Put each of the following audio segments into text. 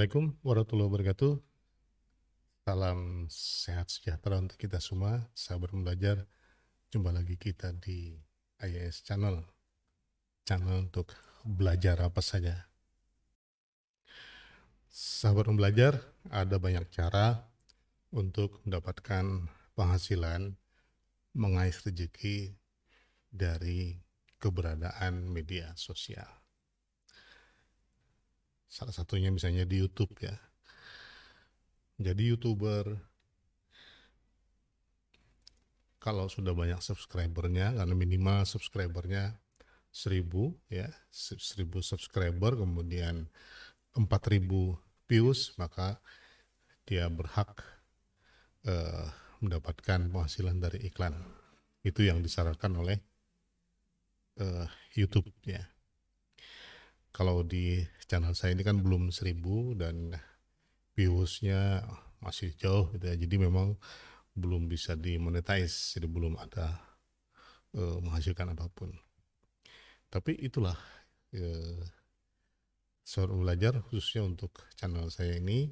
Assalamualaikum warahmatullahi wabarakatuh. Salam sehat sejahtera untuk kita semua, sahabat belajar. Jumpa lagi kita di IAS Channel, channel untuk belajar apa saja. Sahabat belajar, ada banyak cara untuk mendapatkan penghasilan, mengais rezeki dari keberadaan media sosial. Salah satunya misalnya di YouTube ya. Jadi YouTuber kalau sudah banyak subscribernya, karena minimal subscribernya 1000 ya, 1000 subscriber, kemudian 4000 views, maka dia berhak eh, mendapatkan penghasilan dari iklan. Itu yang disarankan oleh YouTube ya. Kalau di channel saya ini kan belum 1000 dan viewsnya masih jauh gitu ya. Jadi memang belum bisa dimonetize, jadi belum ada menghasilkan apapun. Tapi itulah sahabat belajar, khususnya untuk channel saya ini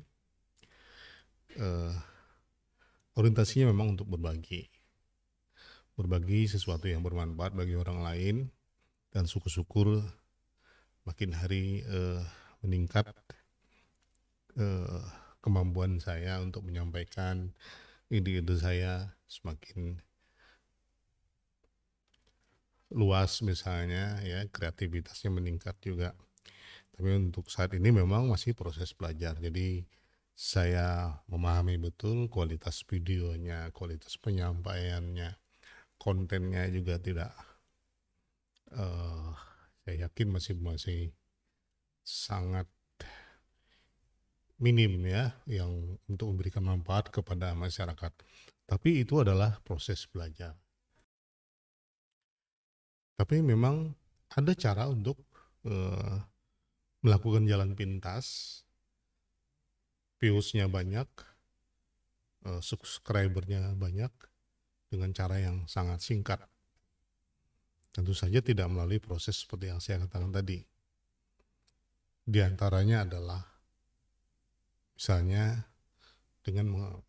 orientasinya memang untuk berbagi sesuatu yang bermanfaat bagi orang lain, dan syukur-syukur makin hari meningkat kemampuan saya untuk menyampaikan ide-ide saya semakin luas misalnya ya, kreativitasnya meningkat juga. Tapi untuk saat ini memang masih proses belajar, jadi saya memahami betul kualitas videonya, kualitas penyampaiannya, kontennya juga tidak saya yakin masih sangat minim ya yang untuk memberikan manfaat kepada masyarakat. Tapi itu adalah proses belajar. Tapi memang ada cara untuk melakukan jalan pintas, viewsnya banyak, subscribernya banyak, dengan cara yang sangat singkat. Tentu saja tidak melalui proses seperti yang saya katakan tadi. Di antaranya adalah misalnya dengan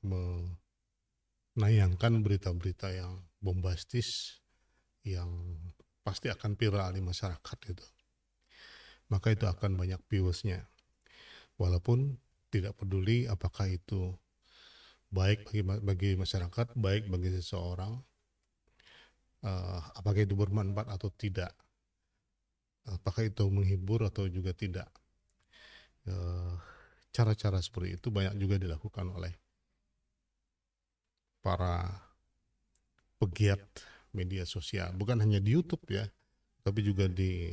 menayangkan berita-berita yang bombastis, yang pasti akan viral di masyarakat itu. Maka itu akan banyak viewsnya. Walaupun tidak peduli apakah itu baik bagi masyarakat, baik bagi seseorang, apakah itu bermanfaat atau tidak, apakah itu menghibur atau juga tidak. Cara-cara seperti itu banyak juga dilakukan oleh para pegiat media sosial, bukan hanya di YouTube ya, tapi juga di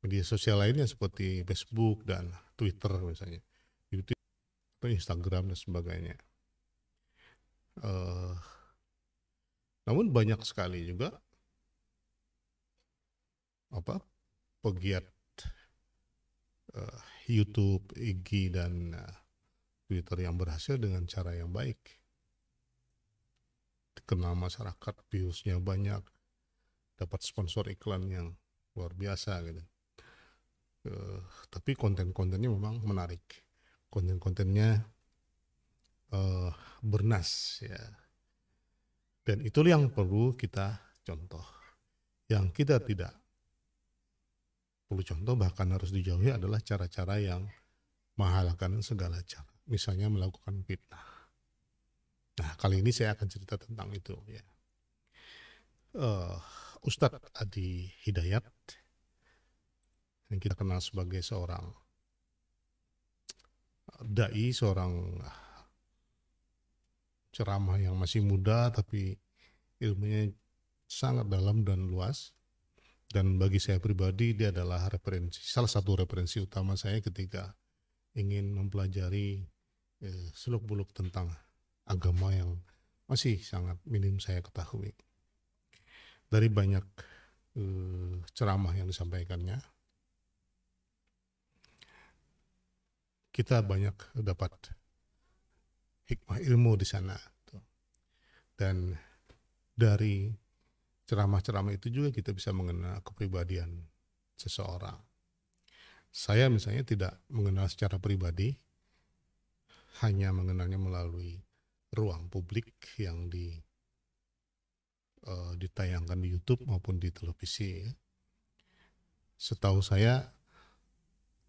media sosial lainnya seperti Facebook dan Twitter misalnya, YouTube atau Instagram dan sebagainya. Namun banyak sekali juga pegiat YouTube, IG dan Twitter yang berhasil dengan cara yang baik, dikenal masyarakat, viewsnya banyak, dapat sponsor iklan yang luar biasa gitu. Tapi konten-kontennya memang menarik, konten-kontennya bernas ya, dan itu yang perlu kita contoh. Yang kita tidak perlu contoh, bahkan harus dijauhi, adalah cara-cara yang menghalalkan segala cara, misalnya melakukan fitnah. Nah, kali ini saya akan cerita tentang itu ya. Ustadz Adi Hidayat, yang kita kenal sebagai seorang dai, seorang ceramah yang masih muda tapi ilmunya sangat dalam dan luas. Dan bagi saya pribadi, dia adalah salah satu referensi utama saya ketika ingin mempelajari seluk-beluk tentang agama yang masih sangat minim saya ketahui. Dari banyak ceramah yang disampaikannya, kita banyak dapat hikmah ilmu di sana. Dan dari ceramah-ceramah itu juga kita bisa mengenal kepribadian seseorang. Saya misalnya tidak mengenal secara pribadi, hanya mengenalnya melalui ruang publik yang ditayangkan di YouTube maupun di televisi. Setahu saya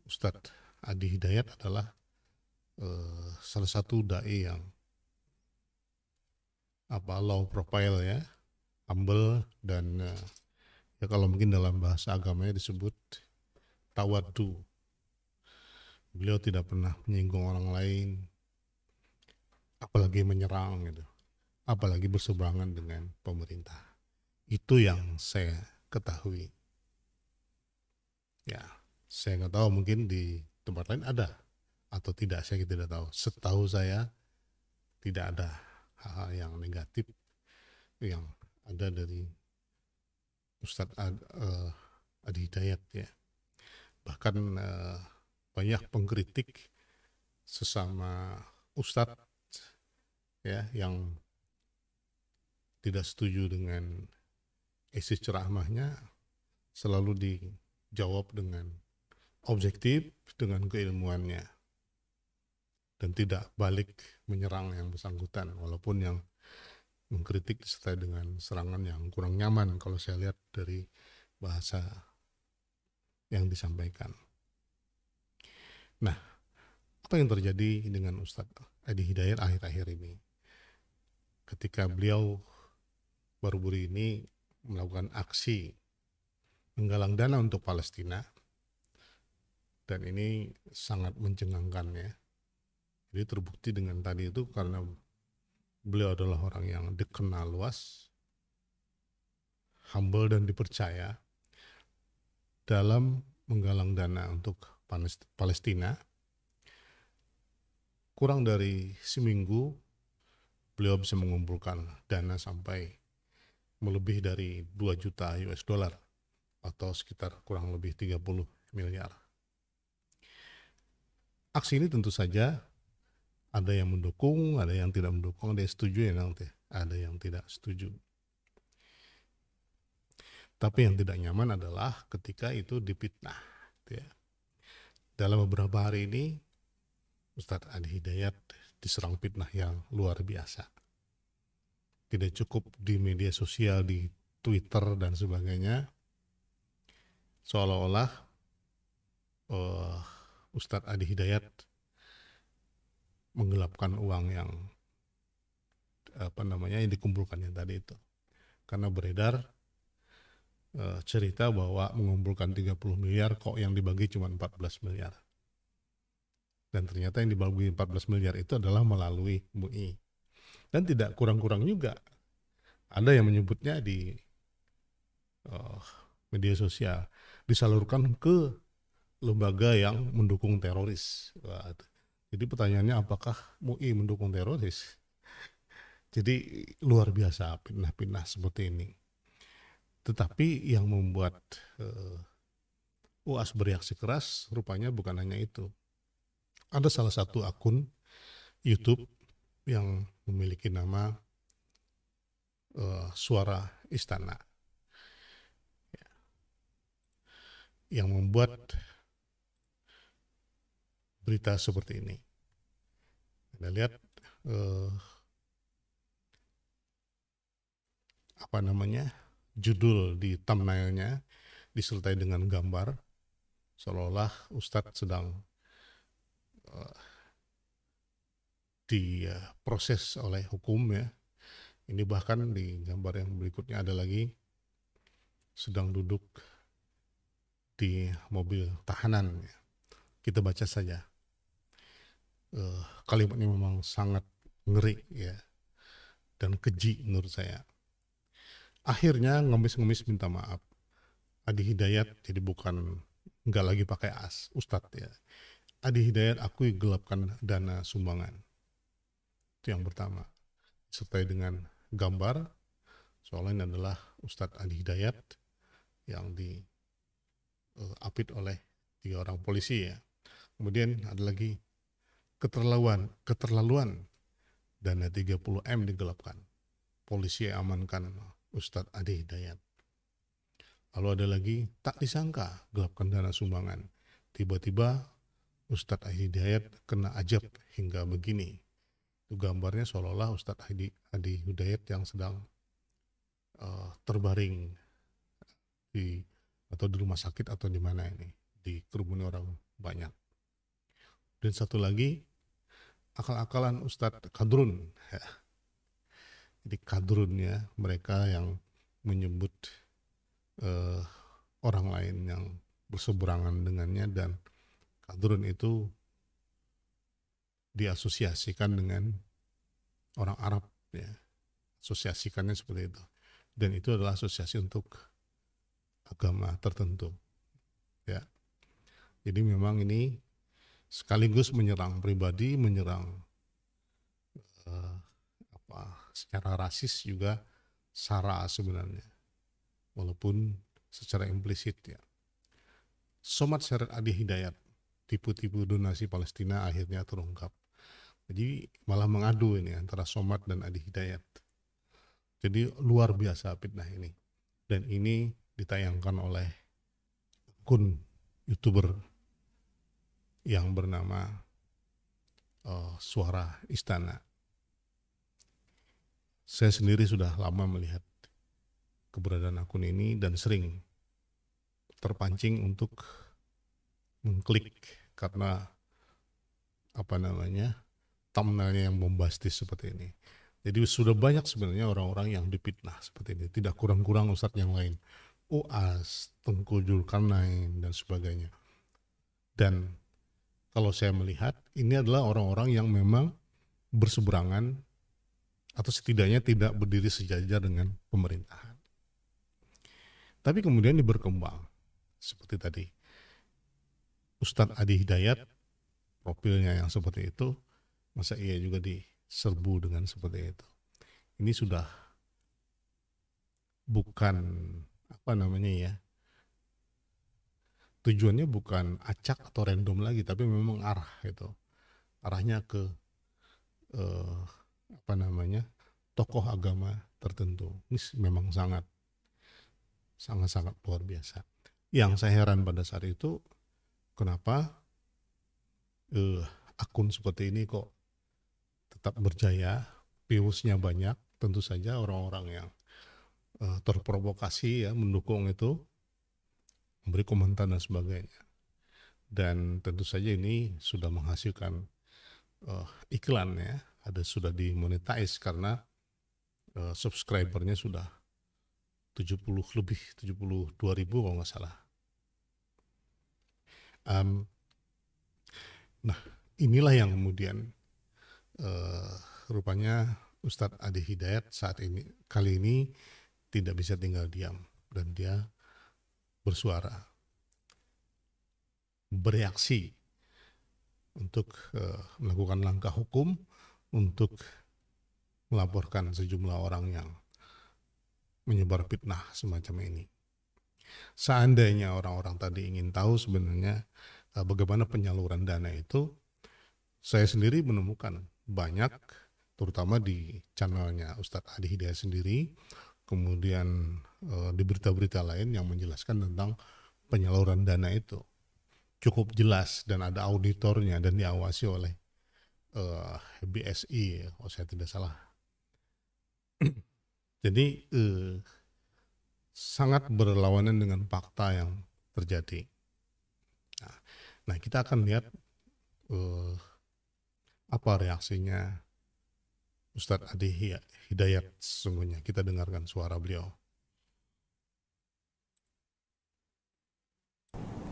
Ustadz Adi Hidayat adalah salah satu dai yang low profile ya, humble, dan ya kalau mungkin dalam bahasa agamanya disebut tawadu. Beliau tidak pernah menyinggung orang lain, apalagi menyerang gitu, apalagi berseberangan dengan pemerintah. Itu yang saya ketahui. Ya, saya nggak tahu, mungkin di tempat lain ada atau tidak, saya tidak tahu. Setahu saya tidak ada hal-hal yang negatif yang ada dari Ustadz Adi Hidayat ya. Bahkan banyak pengkritik sesama Ustadz ya yang tidak setuju dengan isi ceramahnya selalu dijawab dengan objektif, dengan keilmuannya, dan tidak balik menyerang yang bersangkutan, walaupun yang mengkritik disertai dengan serangan yang kurang nyaman kalau saya lihat dari bahasa yang disampaikan. Nah, apa yang terjadi dengan Ustadz Adi Hidayat akhir-akhir ini? Ketika beliau baru-baru ini melakukan aksi menggalang dana untuk Palestina, dan ini sangat mencengangkan ya. Jadi terbukti dengan tadi itu karena beliau adalah orang yang dikenal luas, humble dan dipercaya dalam menggalang dana untuk Palestina. Kurang dari seminggu beliau bisa mengumpulkan dana sampai melebih dari 2 juta US dollar atau sekitar kurang lebih 30 miliar. Aksi ini tentu saja ada yang mendukung, ada yang tidak mendukung, ada yang setuju ya nanti, ada yang tidak setuju. Tapi yang tidak nyaman adalah ketika itu dipitnah. Ya. Dalam beberapa hari ini Ustadz Adi Hidayat diserang fitnah yang luar biasa. Tidak cukup di media sosial, di Twitter dan sebagainya, seolah-olah Ustadz Adi Hidayat menggelapkan uang yang yang dikumpulkannya tadi itu. Karena beredar cerita bahwa mengumpulkan 30 miliar kok yang dibagi cuma 14 miliar. Dan ternyata yang dibagi 14 miliar itu adalah melalui MUI. Dan tidak kurang-kurang juga. Ada yang menyebutnya di media sosial disalurkan ke lembaga yang mendukung teroris. Jadi pertanyaannya, apakah MUI mendukung teroris? Jadi luar biasa pindah-pindah seperti ini. Tetapi yang membuat UAS bereaksi keras rupanya bukan hanya itu. Ada salah satu akun YouTube yang memiliki nama Suara Istana yang membuat berita seperti ini. Anda lihat judul di thumbnailnya disertai dengan gambar seolah-olah Ustadz sedang diproses oleh hukum ya. Ini bahkan di gambar yang berikutnya ada lagi sedang duduk di mobil tahanan. Kita baca saja. Kalimat ini memang sangat ngeri ya, dan keji menurut saya. Akhirnya ngemis-ngemis minta maaf. Adi Hidayat jadi nggak lagi pakai Ustadz ya. Adi Hidayat akui gelapkan dana sumbangan. Itu yang pertama. Sertai dengan gambar, soalnya ini adalah Ustadz Adi Hidayat yang diapit oleh 3 orang polisi ya. Kemudian ada lagi keterlaluan dana 30M digelapkan. Polisi amankan Ustadz Adi Hidayat. Lalu ada lagi tak disangka gelapkan dana sumbangan tiba-tiba Ustadz Hidayat kena ajab hingga begini. Itu gambarnya seolah-olah Ustadz Adi Hidayat yang sedang terbaring atau di rumah sakit atau di mana ini, dikerumuni orang banyak. Dan satu lagi, akal-akalan Ustadz Kadrun. Ya. Jadi kadrunnya mereka yang menyebut orang lain yang berseberangan dengannya, dan kadrun itu diasosiasikan dengan orang Arab, ya. Asosiasikannya seperti itu. Dan itu adalah asosiasi untuk agama tertentu. Ya. Jadi memang ini sekaligus menyerang pribadi, menyerang secara rasis juga sara sebenarnya, walaupun secara implisit, ya. Somad Syarat Adi Hidayat, tipu-tipu donasi Palestina akhirnya terungkap. Jadi malah mengadu ini antara Somad dan Adi Hidayat. Jadi luar biasa fitnah ini. Dan ini ditayangkan oleh akun YouTuber yang bernama Suara Istana. Saya sendiri sudah lama melihat keberadaan akun ini dan sering terpancing untuk mengklik karena thumbnailnya yang bombastis seperti ini. Jadi sudah banyak sebenarnya orang-orang yang dipitnah seperti ini. Tidak kurang-kurang ustadz yang lain, Uas, Tengku Zulkarnain dan sebagainya. Dan kalau saya melihat ini adalah orang-orang yang memang berseberangan atau setidaknya tidak berdiri sejajar dengan pemerintahan. Tapi kemudian berkembang seperti tadi. Ustadz Adi Hidayat, profilnya yang seperti itu, masa iya juga diserbu dengan seperti itu. Ini sudah bukan tujuannya bukan acak atau random lagi, tapi memang arahnya ke tokoh agama tertentu. Ini memang sangat luar biasa. Yang saya heran pada saat itu, kenapa akun seperti ini kok tetap berjaya, viewsnya banyak. Tentu saja orang-orang yang terprovokasi, ya, mendukung itu, memberi komentar dan sebagainya. Dan tentu saja ini sudah menghasilkan iklan, ya, sudah dimonetize karena subscribernya sudah 72.000 kalau nggak salah. Nah, inilah yang kemudian rupanya Ustadz Adi Hidayat kali ini tidak bisa tinggal diam, dan dia bersuara, bereaksi untuk melakukan langkah hukum untuk melaporkan sejumlah orang yang menyebar fitnah semacam ini. Seandainya orang-orang tadi ingin tahu sebenarnya bagaimana penyaluran dana itu, saya sendiri menemukan banyak, terutama di channelnya Ustadz Adi Hidayat sendiri, kemudian di berita-berita lain yang menjelaskan tentang penyaluran dana itu. Cukup jelas dan ada auditornya dan diawasi oleh BSI, kalau saya tidak salah. Jadi sangat berlawanan dengan fakta yang terjadi. Nah, kita akan lihat apa reaksinya Ustadz Adi Hidayat sesungguhnya. Kita dengarkan suara beliau.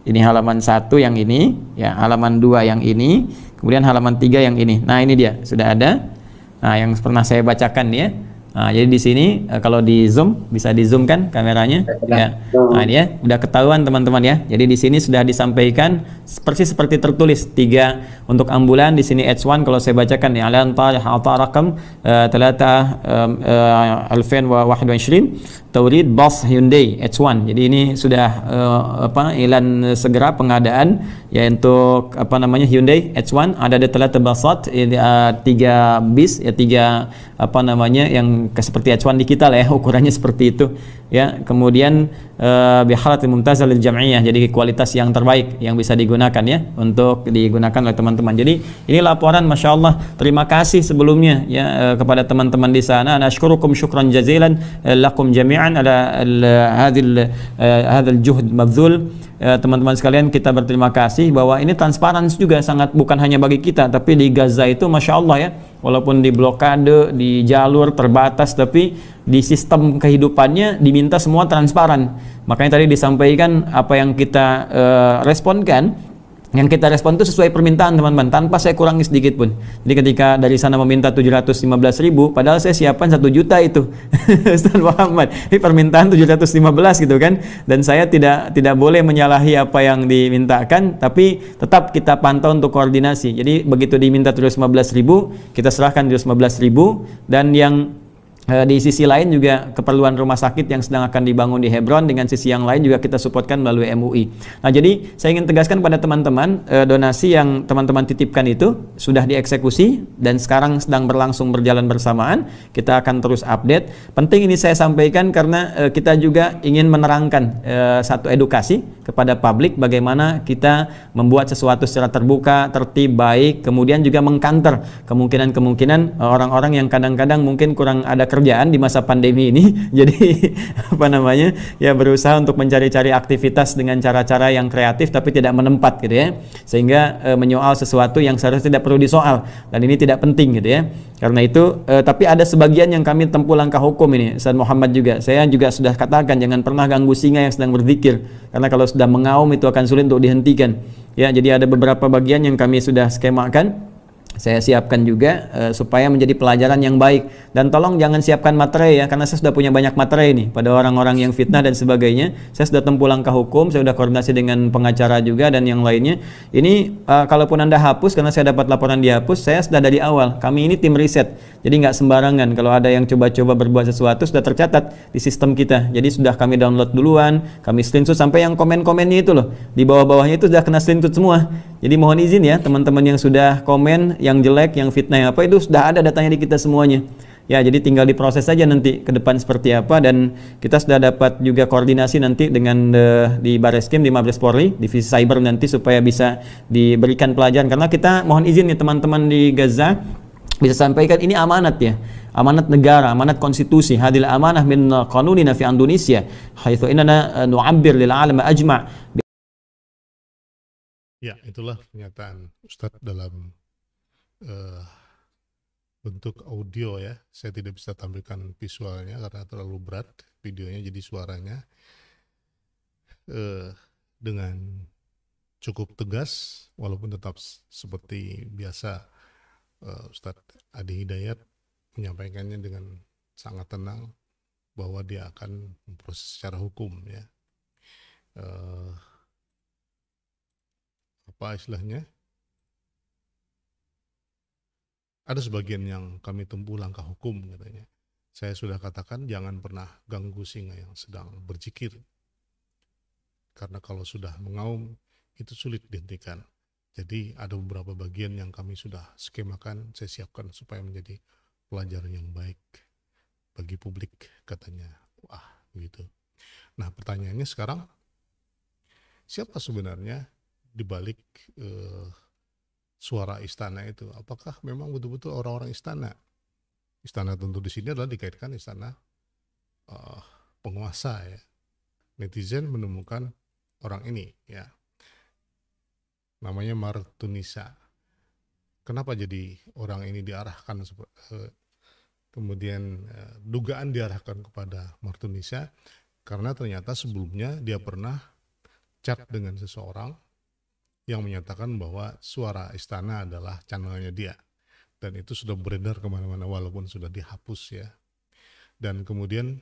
Ini halaman 1 yang ini, ya, halaman 2 yang ini, kemudian halaman 3 yang ini. Nah, ini dia sudah ada. Nah, yang pernah saya bacakan ya. Nah, jadi di sini kalau di zoom, bisa di zoom kan kameranya, ya. Nah, ini ya udah ketahuan teman-teman ya. Jadi di sini sudah disampaikan persis seperti tertulis 3 untuk ambulan. Di sini H1 kalau saya bacakan ya, alan rakam 3 Taurid Bas Hyundai H1. Jadi ini sudah iklan segera pengadaan ya untuk Hyundai H1. Ada telah terbasat 3 bis ya, 3 yang seperti H1 di kita lah ya, ukurannya seperti itu ya. Kemudian bihalatil mumtazah lil jam'iyah, jadi kualitas yang terbaik yang bisa digunakan ya untuk digunakan oleh teman-teman. Jadi ini laporan, Masya Allah, terima kasih sebelumnya ya kepada teman-teman di sana. Nashkurukum syukran jazilan lakum jami'an ala hadzal juhd mabdzul. Teman-teman sekalian, kita berterima kasih bahwa ini transparan juga sangat, bukan hanya bagi kita tapi di Gaza itu Masya Allah ya, walaupun di blokade, di jalur terbatas, tapi di sistem kehidupannya diminta semua transparan. Makanya tadi disampaikan apa yang kita responkan. Yang kita respon itu sesuai permintaan teman-teman, tanpa saya kurangi sedikit pun. Jadi ketika dari sana meminta 715.000, padahal saya siapkan 1 juta itu. Ustaz Muhammad, ini permintaan 715 gitu kan. Dan saya tidak boleh menyalahi apa yang dimintakan, tapi tetap kita pantau untuk koordinasi. Jadi begitu diminta 715.000, kita serahkan 715.000, dan yang di sisi lain juga keperluan rumah sakit yang sedang akan dibangun di Hebron, dengan sisi yang lain juga kita supportkan melalui MUI. Nah, jadi saya ingin tegaskan pada teman-teman, donasi yang teman-teman titipkan itu sudah dieksekusi dan sekarang sedang berjalan bersamaan. Kita akan terus update. Penting ini saya sampaikan karena kita juga ingin menerangkan satu edukasi kepada publik bagaimana kita membuat sesuatu secara terbuka, tertib, baik, kemudian juga mengcounter kemungkinan-kemungkinan orang-orang yang kadang-kadang mungkin kurang ada kerjaan di masa pandemi ini, jadi apa namanya ya, berusaha untuk mencari-cari aktivitas dengan cara-cara yang kreatif tapi tidak menempat gitu ya, sehingga menyoal sesuatu yang seharusnya tidak perlu disoal, dan ini tidak penting gitu ya. Karena itu tapi ada sebagian yang kami tempuh langkah hukum ini, Ustaz Muhammad juga, saya juga sudah katakan jangan pernah ganggu singa yang sedang berzikir, karena kalau sudah mengaum itu akan sulit untuk dihentikan ya. Jadi ada beberapa bagian yang kami sudah skemakan, saya siapkan juga supaya menjadi pelajaran yang baik. Dan tolong jangan siapkan materai ya, karena saya sudah punya banyak materai nih pada orang-orang yang fitnah dan sebagainya. Saya sudah tempuh langkah hukum, saya sudah koordinasi dengan pengacara juga dan yang lainnya. Ini kalaupun Anda hapus, karena saya dapat laporan dihapus, saya sudah dari awal, kami ini tim riset, jadi nggak sembarangan. Kalau ada yang coba-coba berbuat sesuatu sudah tercatat di sistem kita, jadi sudah kami download duluan, kami screenshot sampai yang komen-komennya itu loh, di bawah-bawahnya itu sudah kena screenshot semua. Jadi mohon izin ya teman-teman yang sudah komen yang jelek, yang fitnah, yang apa, itu sudah ada datanya di kita semuanya. Ya, jadi tinggal diproses saja nanti ke depan seperti apa, dan kita sudah dapat juga koordinasi nanti dengan di Bareskrim, di Mabes Polri, divisi cyber nanti, supaya bisa diberikan pelajaran. Karena kita mohon izin nih teman-teman di Gaza bisa sampaikan ini amanat ya, amanat negara, amanat konstitusi. Hadil amanah min qanunina fi Indonesia haitsu inna nu'abbir lil alam ajma'. Ya, itulah pernyataan Ustadz dalam bentuk audio ya. Saya tidak bisa tampilkan visualnya karena terlalu berat videonya, jadi suaranya dengan cukup tegas, walaupun tetap seperti biasa Ustadz Adi Hidayat menyampaikannya dengan sangat tenang bahwa dia akan memproses secara hukum ya. Apa istilahnya? Ada sebagian yang kami tempuh langkah hukum katanya. Saya sudah katakan jangan pernah ganggu singa yang sedang berzikir. Karena kalau sudah mengaum itu sulit dihentikan. Jadi ada beberapa bagian yang kami sudah skemakan, saya siapkan supaya menjadi pelajaran yang baik bagi publik katanya. Wah, gitu. Nah, pertanyaannya sekarang, siapa sebenarnya di balik suara istana itu? Apakah memang betul-betul orang-orang istana? Istana tentu di sini adalah dikaitkan istana penguasa ya. Netizen menemukan orang ini ya, namanya Martunisa. Kenapa jadi orang ini diarahkan kemudian dugaan diarahkan kepada Martunisa? Karena ternyata sebelumnya dia pernah chat dengan seseorang yang menyatakan bahwa suara istana adalah channelnya dia, dan itu sudah beredar kemana-mana walaupun sudah dihapus ya. Dan kemudian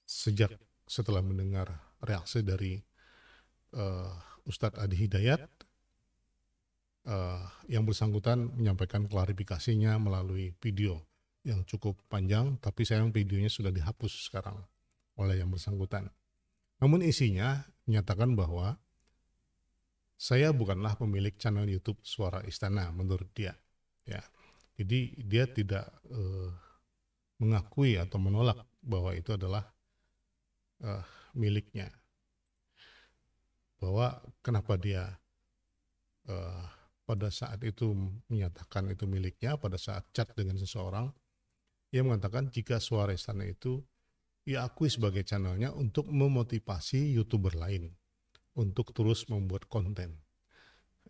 setelah mendengar reaksi dari Ustadz Adi Hidayat, yang bersangkutan menyampaikan klarifikasinya melalui video yang cukup panjang, tapi sayang videonya sudah dihapus sekarang oleh yang bersangkutan. Namun isinya menyatakan bahwa saya bukanlah pemilik channel YouTube Suara Istana menurut dia. Ya, jadi dia tidak mengakui atau menolak bahwa itu adalah miliknya, bahwa kenapa dia eh, pada saat itu menyatakan itu miliknya, pada saat chat dengan seseorang, ia mengatakan jika Suara Istana itu ia akui sebagai channelnya untuk memotivasi YouTuber lain untuk terus membuat konten.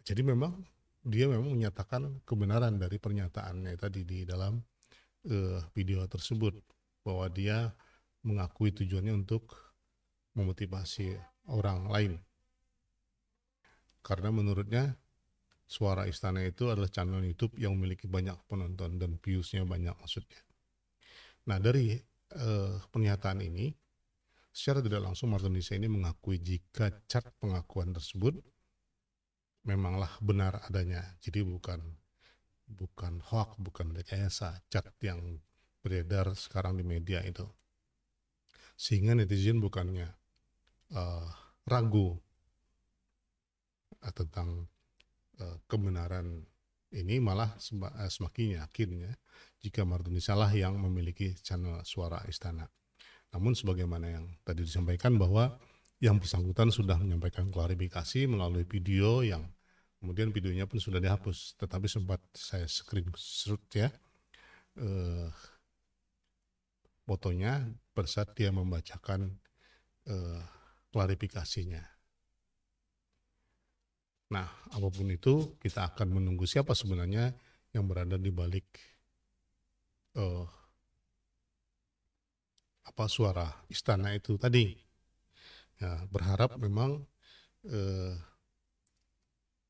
Jadi memang dia memang menyatakan kebenaran dari pernyataannya tadi di dalam video tersebut, bahwa dia mengakui tujuannya untuk memotivasi orang lain. Karena menurutnya Suara Istana itu adalah channel YouTube yang memiliki banyak penonton dan views-nya banyak maksudnya. Nah dari pernyataan ini, secara tidak langsung Martinus ini mengakui jika cat pengakuan tersebut memanglah benar adanya. Jadi bukan hoax, bukan rekayasa, cat yang beredar sekarang di media itu. Sehingga netizen bukannya ragu tentang kebenaran ini, malah semakin yakin ya jika Martinus salah yang memiliki channel Suara Istana. Namun sebagaimana yang tadi disampaikan bahwa yang bersangkutan sudah menyampaikan klarifikasi melalui video yang kemudian videonya pun sudah dihapus, tetapi sempat saya screenshot ya fotonya pada saat dia membacakan klarifikasinya. Nah, apapun itu kita akan menunggu siapa sebenarnya yang berada di balik Suara Istana itu tadi. Ya, berharap memang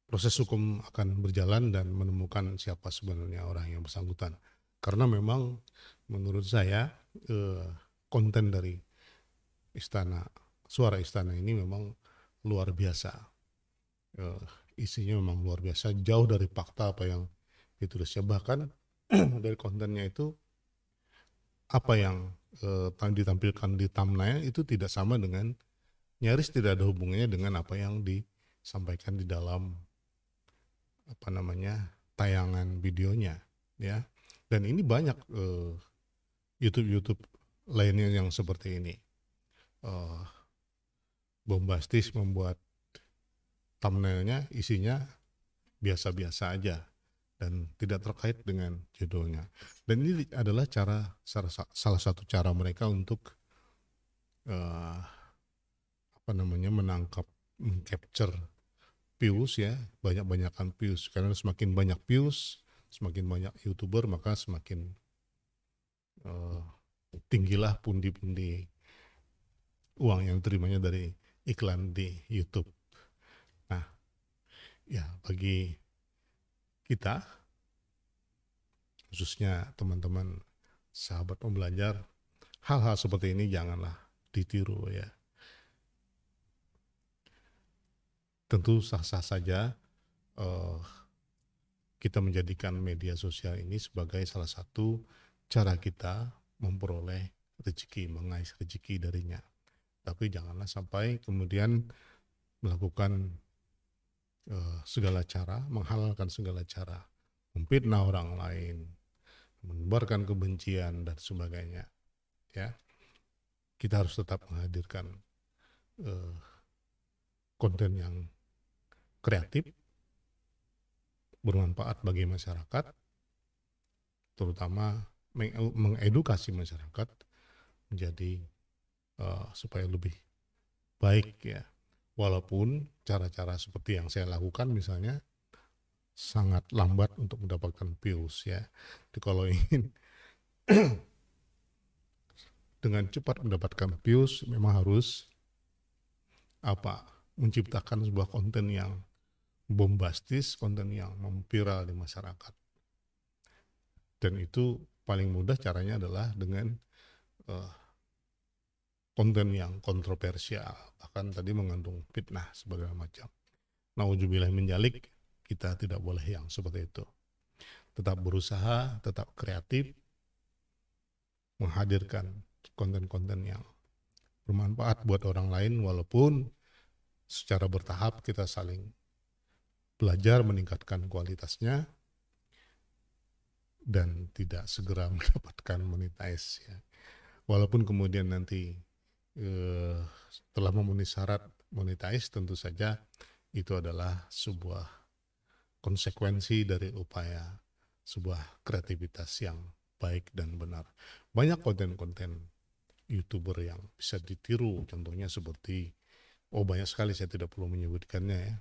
proses hukum akan berjalan dan menemukan siapa sebenarnya orang yang bersangkutan. Karena memang menurut saya konten dari Suara Istana ini memang luar biasa. Isinya memang luar biasa, jauh dari fakta apa yang ditulisnya. Bahkan dari kontennya itu apa yang ditampilkan di thumbnail itu tidak sama dengan, nyaris tidak ada hubungannya dengan apa yang disampaikan di dalam tayangan videonya ya. Dan ini banyak YouTube lainnya yang seperti ini, bombastis, membuat thumbnailnya isinya biasa-biasa aja dan tidak terkait dengan judulnya. Dan ini adalah salah satu cara mereka untuk menangkap, capture views ya, banyak-banyakan views. Karena semakin banyak views, semakin banyak YouTuber, maka semakin tinggilah pundi-pundi uang yang terimanya dari iklan di YouTube. Nah, ya bagi kita, khususnya teman-teman sahabat pembelajar, hal-hal seperti ini janganlah ditiru ya. Tentu sah-sah saja kita menjadikan media sosial ini sebagai salah satu cara kita memperoleh rezeki, mengais rezeki darinya. Tapi janganlah sampai kemudian melakukan segala cara, menghalalkan segala cara, memfitnah orang lain, menebarkan kebencian dan sebagainya. Ya, kita harus tetap menghadirkan konten yang kreatif, bermanfaat bagi masyarakat, terutama mengedukasi masyarakat menjadi supaya lebih baik ya. Walaupun cara-cara seperti yang saya lakukan misalnya sangat lambat untuk mendapatkan views ya. Jadi kalau ingin dengan cepat mendapatkan views memang harus menciptakan sebuah konten yang bombastis, konten yang memviral di masyarakat. Dan itu paling mudah caranya adalah dengan konten yang kontroversial, bahkan tadi mengandung fitnah segala macam. Nauzubillah min dzalik, kita tidak boleh yang seperti itu. Tetap berusaha, tetap kreatif, menghadirkan konten-konten yang bermanfaat buat orang lain, walaupun secara bertahap kita saling belajar meningkatkan kualitasnya dan tidak segera mendapatkan monetize ya. Walaupun kemudian nanti telah memenuhi syarat monetize, tentu saja itu adalah sebuah konsekuensi dari upaya sebuah kreativitas yang baik dan benar. Banyak konten-konten YouTuber yang bisa ditiru, contohnya seperti, banyak sekali, saya tidak perlu menyebutkannya ya,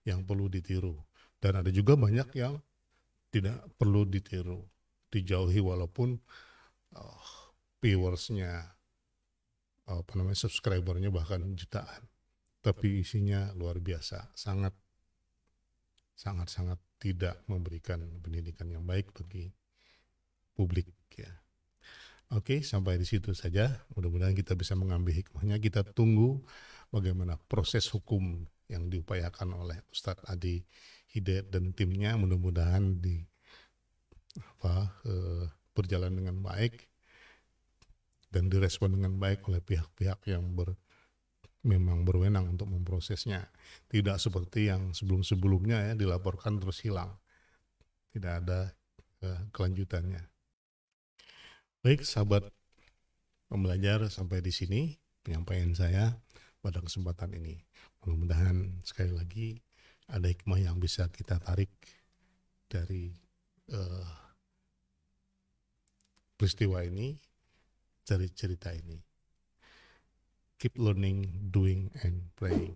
yang perlu ditiru. Dan ada juga banyak yang tidak perlu ditiru, dijauhi walaupun viewersnya, subscribernya bahkan jutaan, tapi isinya luar biasa, sangat tidak memberikan pendidikan yang baik bagi publik ya. Oke, sampai di situ saja. Mudah-mudahan kita bisa mengambil hikmahnya. Kita tunggu bagaimana proses hukum yang diupayakan oleh Ustadz Adi Hidayat dan timnya. Mudah-mudahan berjalan dengan baik dan direspon dengan baik oleh pihak-pihak yang memang berwenang untuk memprosesnya. Tidak seperti yang sebelum-sebelumnya ya, dilaporkan terus hilang. Tidak ada kelanjutannya. Baik, sahabat pembelajar, sampai di sini penyampaian saya pada kesempatan ini. Mudah-mudahan sekali lagi ada hikmah yang bisa kita tarik dari peristiwa ini, dari cerita ini. Keep learning, doing, and praying.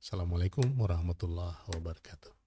Assalamualaikum warahmatullahi wabarakatuh.